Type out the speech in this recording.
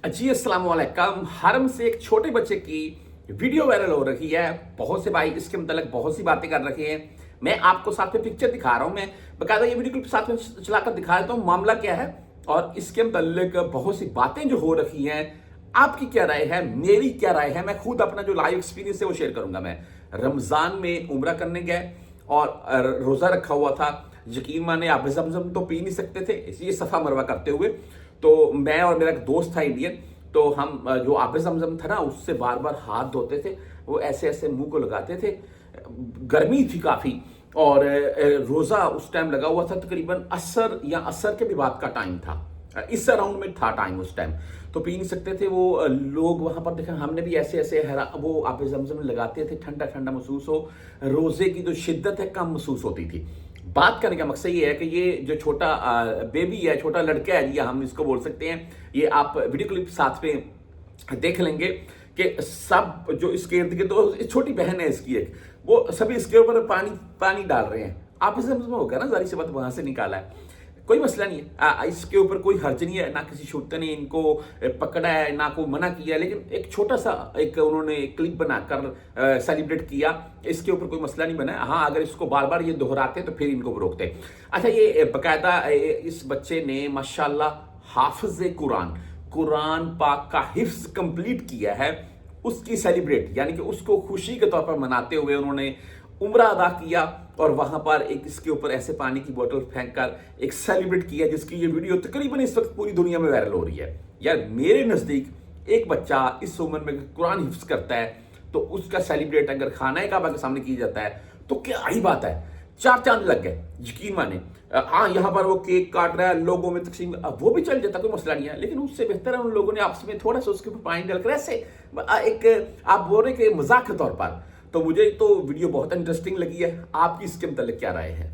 जी अस्सलाम वालेकुम। हरम से एक छोटे बच्चे की वीडियो वायरल हो रही है। बहुत से भाई इसके मतलब बहुत सी बातें कर रखे हैं। मैं आपको साथ में पिक्चर दिखा रहा हूं। मैं बकायदा ये वीडियो क्लिप साथ में चलाकर दिखा देता हूं मामला क्या है और इसके मतलब बहुत सी बातें जो हो रखी हैं। आपकी क्या राय है, मेरी क्या राय है, मैं खुद अपना जो लाइव एक्सपीरियंस है वो शेयर करूंगा। मैं रमजान में उम्रा करने गए और रोजा रखा हुआ था। यकीन माने आप जमजम तो पी नहीं सकते थे, इसलिए सफा मरवा करते हुए तो मैं और मेरा एक दोस्त था इंडियन, तो हम जो आब जमजम था ना उससे बार बार हाथ धोते थे। वो ऐसे ऐसे मुंह को लगाते थे। गर्मी थी काफी और रोजा उस टाइम लगा हुआ था, तकरीबन असर या असर के भी बाद का टाइम था। इस अराउंड में था टाइम उस टाइम, तो पी नहीं सकते थे वो लोग वहां पर। देखें हमने भी ऐसे ऐसे वो आब जमजम लगाते थे, ठंडा ठंडा महसूस हो, रोजे की जो शिद्दत है कम महसूस होती थी। बात करने का मकसद ये है कि ये जो छोटा बेबी है, छोटा लड़का है, या हम इसको बोल सकते हैं, ये आप वीडियो क्लिप साथ में देख लेंगे कि सब जो इसके इर्द गिर्द, तो छोटी बहन है इसकी एक, वो सभी इसके ऊपर पानी पानी डाल रहे हैं। आप इसे हो गया ना, जारी सी बात, वहां से निकाला है, कोई मसला नहीं है। इसके ऊपर कोई हर्ज नहीं है, ना किसी शूटर ने इनको पकड़ा है, ना कोई मना किया है। लेकिन एक छोटा सा एक उन्होंने क्लिप बनाकर सेलिब्रेट किया, इसके ऊपर कोई मसला नहीं बना है। हाँ, अगर इसको बार बार ये दोहराते तो फिर इनको रोकते। अच्छा, ये बकायदा इस बच्चे ने माशाल्लाह हाफिज कुरान, कुरान पाक का हिफ्ज कंप्लीट किया है। उसकी सेलिब्रेट यानी कि उसको खुशी के तौर पर मनाते हुए उन्होंने उम्रा अदा किया और वहां पर एक इसके ऊपर ऐसे पानी की बोतल फेंक कर एक सेलिब्रेट किया, जिसकी ये वीडियो तकरीबन इस वक्त पूरी दुनिया में वायरल हो रही है। यार मेरे नजदीक एक बच्चा इस उम्र में कुरान हिफ्ज करता है तो उसका सेलिब्रेट अगर खाना काबा के सामने किया जाता है तो क्या ही बात है, चार चांद लग गए, यकीन माने। हाँ, यहाँ पर वो केक काट रहा है, लोगों में तकसीम, वो भी चल जाता, कोई मसला नहीं है। लेकिन उससे बेहतर है उन लोगों ने आपस में थोड़ा सा उसके ऊपर पानी डालकर ऐसे एक, आप बोल रहे कि मजाक के तौर पर। तो मुझे तो वीडियो बहुत इंटरेस्टिंग लगी है। आपकी इसके मतलब क्या राय है?